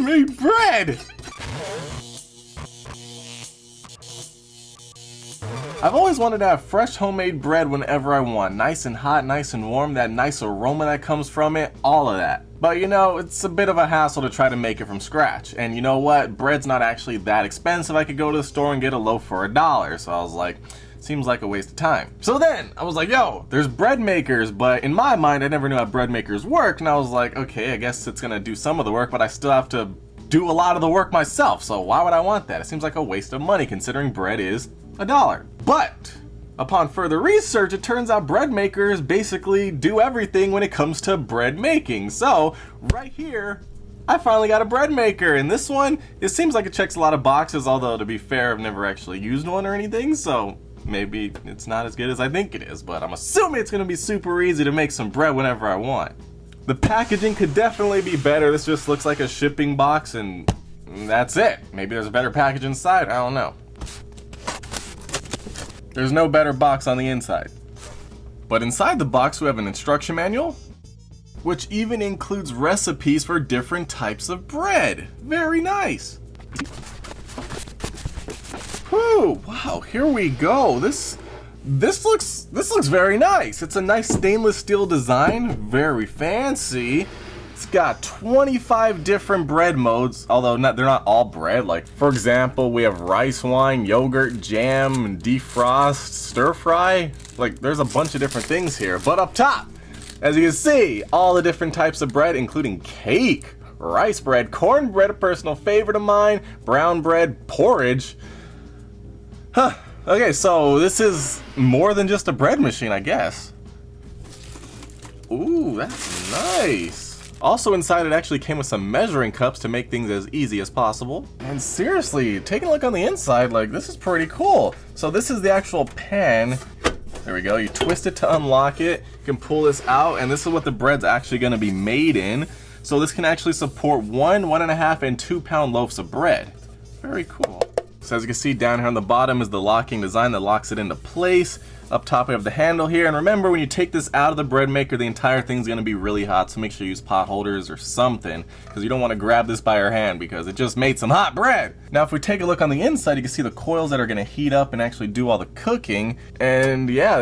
homemade bread! I've always wanted to have fresh homemade bread whenever I want. Nice and hot, nice and warm, that nice aroma that comes from it, all of that. But you know, it's a bit of a hassle to try to make it from scratch. And you know what? Bread's not actually that expensive. I could go to the store and get a loaf for $1. So I was like, seems like a waste of time. So then I was like, yo, there's bread makers, but in my mind, I never knew how bread makers worked. And I was like, okay, I guess it's gonna do some of the work, but I still have to do a lot of the work myself. So why would I want that? It seems like a waste of money considering bread is $1. But upon further research, it turns out bread makers basically do everything when it comes to bread making. So right here, I finally got a bread maker, and this one, it seems like it checks a lot of boxes, although to be fair, I've never actually used one or anything, so maybe it's not as good as I think it is, but I'm assuming it's gonna be super easy to make some bread whenever I want. The packaging could definitely be better. This just looks like a shipping box, and that's it. Maybe there's a better package inside, I don't know. There's no better box on the inside. But inside the box we have an instruction manual, which even includes recipes for different types of bread. Very nice. Whew, wow, here we go. This looks very nice. It's a nice stainless steel design, very fancy. It's got 25 different bread modes, although they're not all bread. Like, for example, we have rice wine, yogurt, jam, defrost, stir fry. Like, there's a bunch of different things here. But up top, as you can see, all the different types of bread, including cake, rice bread, cornbread, a personal favorite of mine, brown bread, porridge. Huh. Okay, so this is more than just a bread machine, I guess. Ooh, that's nice. Also inside it actually came with some measuring cups to make things as easy as possible. And seriously, taking a look on the inside, like, this is pretty cool. So this is the actual pan. There we go, you twist it to unlock it. You can pull this out, and this is what the bread's actually gonna be made in. So this can actually support 1, 1.5, and 2 pound loaves of bread. Very cool. So as you can see down here on the bottom is the locking design that locks it into place. Up top we have the handle here, and remember when you take this out of the bread maker, the entire thing's gonna be really hot, so make sure you use pot holders or something, because you don't want to grab this by your hand because it just made some hot bread. Now if we take a look on the inside, you can see the coils that are gonna heat up and actually do all the cooking, and yeah,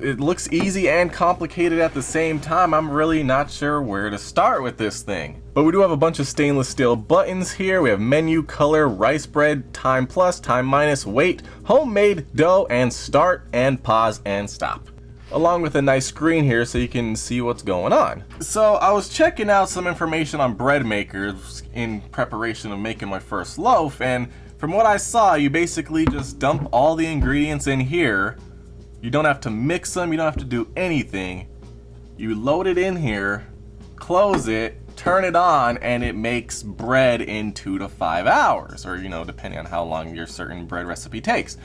it looks easy and complicated at the same time. I'm really not sure where to start with this thing. But we do have a bunch of stainless steel buttons here. We have menu, color, rice bread, time plus, time minus, weight, homemade, dough, and start and pause and stop. Along with a nice screen here so you can see what's going on. So I was checking out some information on bread makers in preparation of making my first loaf, and from what I saw, you basically just dump all the ingredients in here. You don't have to mix them, you don't have to do anything. You load it in here, close it, turn it on, and it makes bread in 2 to 5 hours, or, you know, depending on how long your certain bread recipe takes.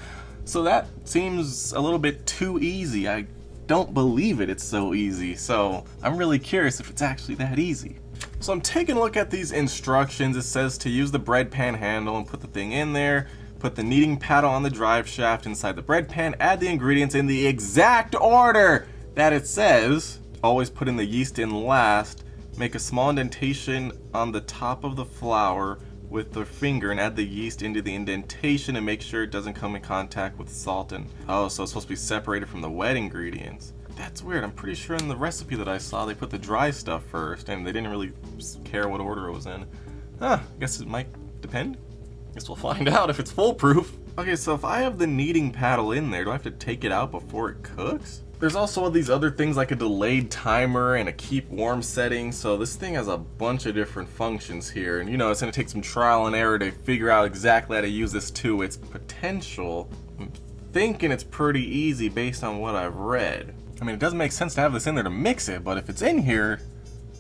So that seems a little bit too easy. I don't believe it's so easy, so I'm really curious if it's actually that easy. So I'm taking a look at these instructions. It says to use the bread pan handle and put the thing in there, put the kneading paddle on the drive shaft inside the bread pan, add the ingredients in the exact order that it says, always put in the yeast in last, make a small indentation on the top of the flour with the finger and add the yeast into the indentation and make sure it doesn't come in contact with salt and, oh, so it's supposed to be separated from the wet ingredients. That's weird. I'm pretty sure in the recipe that I saw they put the dry stuff first and they didn't really care what order it was in. Huh, I guess it might depend. Guess we'll find out if it's foolproof. Okay, so if I have the kneading paddle in there, do I have to take it out before it cooks? There's also all these other things like a delayed timer and a keep warm setting, so this thing has a bunch of different functions here, and you know, it's gonna take some trial and error to figure out exactly how to use this to its potential. I'm thinking it's pretty easy based on what I've read. I mean, it doesn't make sense to have this in there to mix it, but if it's in here,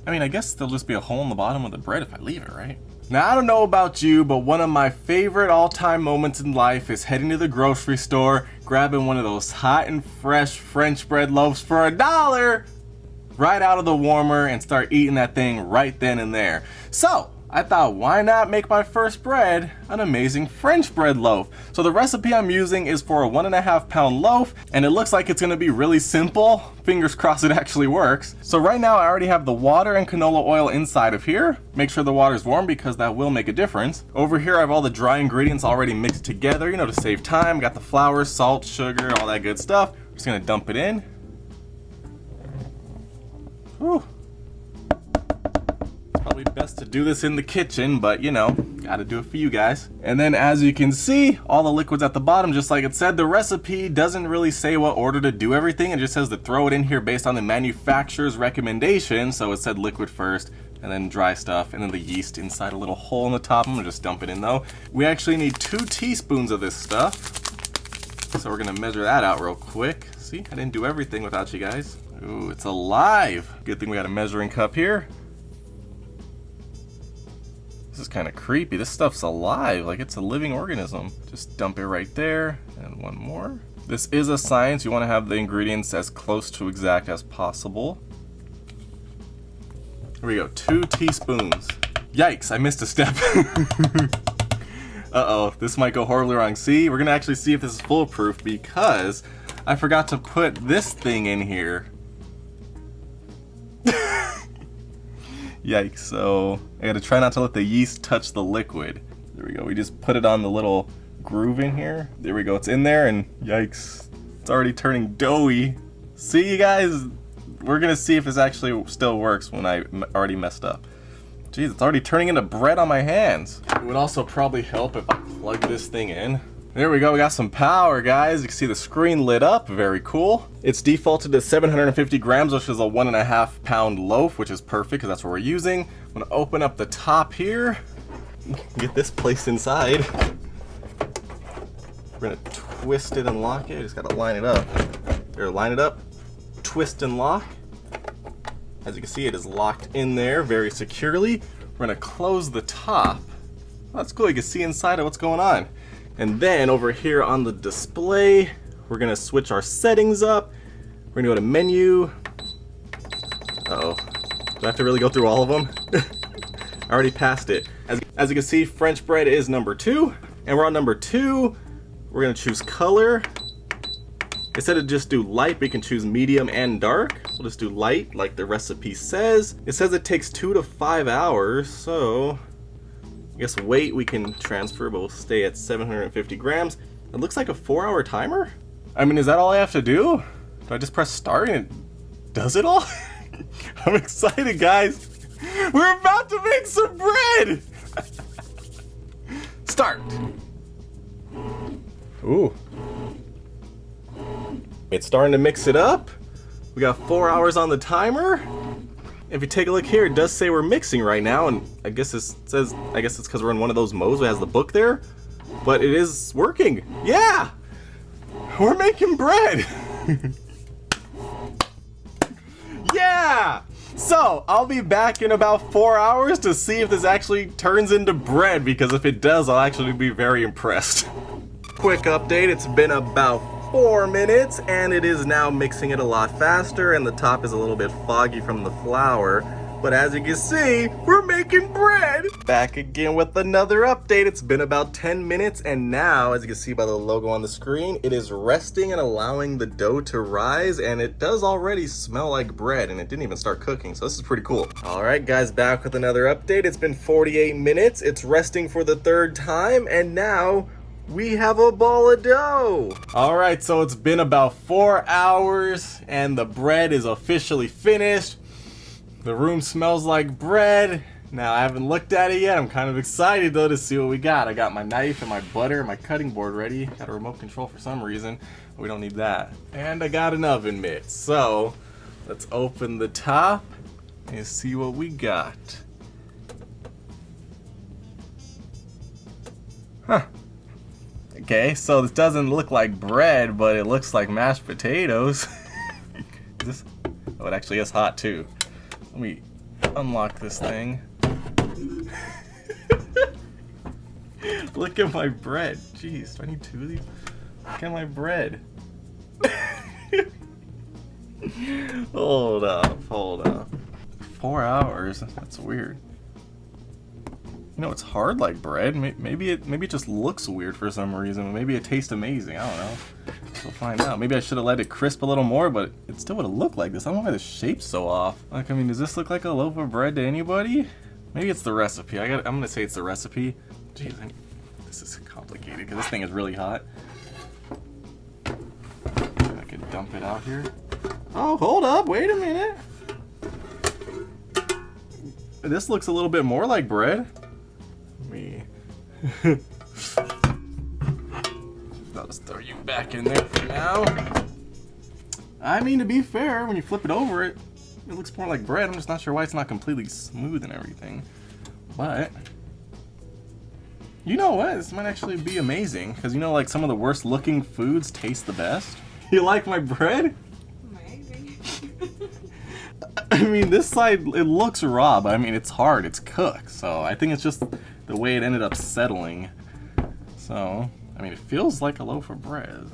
I mean, I guess there'll just be a hole in the bottom of the bread if I leave it, right? Now, I don't know about you, but one of my favorite all-time moments in life is heading to the grocery store, grabbing one of those hot and fresh French bread loaves for $1 right out of the warmer and start eating that thing right then and there. So, I thought, why not make my first bread an amazing French bread loaf? So the recipe I'm using is for a 1.5 pound loaf, and it looks like it's gonna be really simple. Fingers crossed it actually works. So right now I already have the water and canola oil inside of here. Make sure the water's warm because that will make a difference. Over here I have all the dry ingredients already mixed together, you know, to save time. Got the flour, salt, sugar, all that good stuff. Just gonna dump it in. Whew. Probably best to do this in the kitchen, but you know, gotta do it for you guys. And then as you can see, all the liquid's at the bottom, just like it said. The recipe doesn't really say what order to do everything. It just says to throw it in here based on the manufacturer's recommendation. So it said liquid first, and then dry stuff, and then the yeast inside a little hole in the top. I'm gonna just dump it in though. We actually need 2 teaspoons of this stuff. So we're gonna measure that out real quick. See, I didn't do everything without you guys. Ooh, it's alive. Good thing we got a measuring cup here. This is kind of creepy. This stuff's alive, like it's a living organism. Just dump it right there, and one more. This is a science. You want to have the ingredients as close to exact as possible. Here we go, 2 teaspoons. Yikes, I missed a step. Uh-oh, this might go horribly wrong. See, we're gonna actually see if this is foolproof because I forgot to put this thing in here. Yikes, so I gotta try not to let the yeast touch the liquid. There we go, we just put it on the little groove in here. There we go, it's in there, and yikes, it's already turning doughy. See, you guys, we're gonna see if this actually still works when I already messed up. Jeez, it's already turning into bread on my hands. It would also probably help if I plug this thing in. There we go, we got some power, guys. You can see the screen lit up, very cool. It's defaulted to 750 grams, which is a 1.5 pound loaf, which is perfect because that's what we're using. I'm gonna open up the top here, get this placed inside. We're gonna twist it and lock it. Just gotta line it up. There, line it up, twist and lock. As you can see, it is locked in there very securely. We're gonna close the top. Oh, that's cool, you can see inside of what's going on. And then over here on the display, we're gonna switch our settings up. We're gonna go to menu. Uh-oh, do I have to really go through all of them? I already passed it. As you can see, French bread is number 2, and we're on number 2. We're gonna choose color. Instead of just do light, we can choose medium and dark. We'll just do light, like the recipe says. It says it takes 2 to 5 hours, so I guess weight we can transfer, but we'll stay at 750 grams. It looks like a 4-hour timer. I mean, is that all I have to do? Do I just press start and it does it all? I'm excited, guys. We're about to make some bread. Start. Ooh. It's starting to mix it up. We got 4 hours on the timer. If you take a look here, it does say we're mixing right now, and I guess it says, I guess it's because we're in one of those modes that has the book there, but it is working. Yeah, we're making bread. Yeah. So I'll be back in about 4 hours to see if this actually turns into bread, because if it does, I'll actually be very impressed. Quick update, it's been about 4 minutes and it is now mixing it a lot faster, and the top is a little bit foggy from the flour, but as you can see, we're making bread. Back again with another update. It's been about 10 minutes and now, as you can see by the logo on the screen, it is resting and allowing the dough to rise, and it does already smell like bread, and it didn't even start cooking, so this is pretty cool. All right guys, back with another update. It's been 48 minutes, it's resting for the 3rd time, and now we have a ball of dough. All right, so it's been about 4 hours and the bread is officially finished. The room smells like bread. Now, I haven't looked at it yet. I'm kind of excited though to see what we got. I got my knife and my butter and my cutting board ready. Got a remote control for some reason. We don't need that. And I got an oven mitt. So let's open the top and see what we got. Huh. Okay, so this doesn't look like bread, but it looks like mashed potatoes. Oh, it actually is hot too. Let me unlock this thing. Look at my bread. Jeez, do I need 2 of these? Look at my bread. Hold up. 4 hours? That's weird. You know, it's hard like bread. Maybe it just looks weird for some reason. Maybe it tastes amazing. I don't know. We'll find out. Maybe I should have let it crisp a little more, but it still would have looked like this. I don't know why the shape's so off. Like, I mean, does this look like a loaf of bread to anybody? Maybe it's the recipe. I'm gonna say it's the recipe. Jeez, this is complicated because this thing is really hot. I could dump it out here. Oh, hold up! Wait a minute. This looks a little bit more like bread. I'll just throw you back in there for now. I mean, to be fair, when you flip it over, it looks more like bread. I'm just not sure why it's not completely smooth and everything. But you know what? This might actually be amazing because you know, like some of the worst looking foods taste the best. You like my bread? Maybe. I mean, this side, it looks raw, but I mean, it's hard, it's cooked. So I think it's just the way it ended up settling. So, I mean, it feels like a loaf of bread.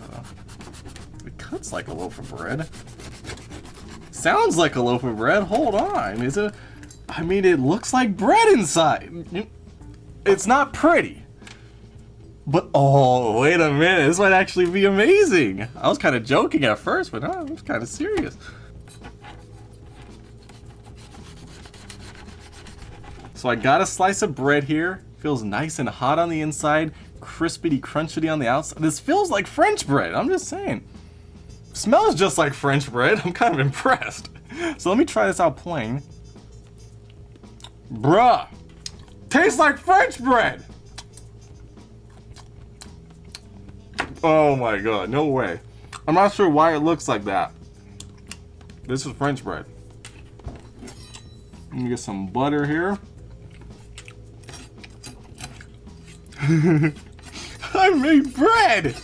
It cuts like a loaf of bread. Sounds like a loaf of bread. Hold on. Is it? I mean, it looks like bread inside. It's not pretty. But, oh, wait a minute. This might actually be amazing. I was kind of joking at first, but no, I was kind of serious. So I got a slice of bread here. Feels nice and hot on the inside. Crispity, crunchity on the outside. This feels like French bread. I'm just saying. Smells just like French bread. I'm kind of impressed. So let me try this out plain. Bruh. Tastes like French bread. Oh my god, no way. I'm not sure why it looks like that. This is French bread. Let me get some butter here. I made bread!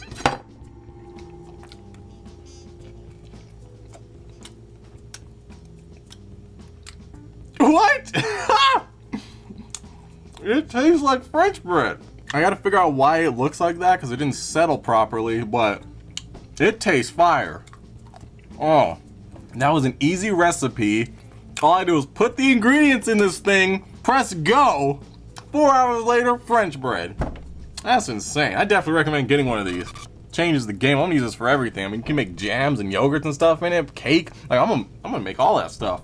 What? It tastes like French bread. I gotta figure out why it looks like that because it didn't settle properly, but it tastes fire. Oh, that was an easy recipe. All I do is put the ingredients in this thing, press go, 4 hours later, French bread. That's insane. I definitely recommend getting one of these. Changes the game. I'm gonna use this for everything. I mean, you can make jams and yogurts and stuff in it, cake. Like, I'm gonna make all that stuff.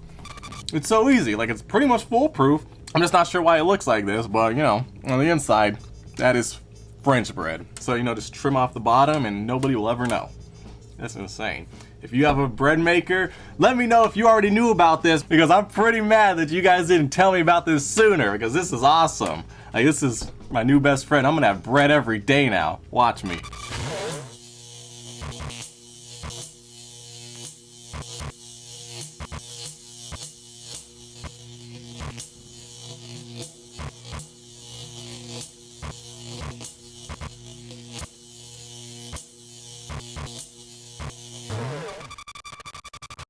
It's so easy. Like, it's pretty much foolproof. I'm just not sure why it looks like this, but you know, on the inside, that is French bread. So, you know, just trim off the bottom and nobody will ever know. That's insane. If you have a bread maker, let me know if you already knew about this because I'm pretty mad that you guys didn't tell me about this sooner because this is awesome. Like, this is my new best friend. I'm gonna have bread every day now. Watch me.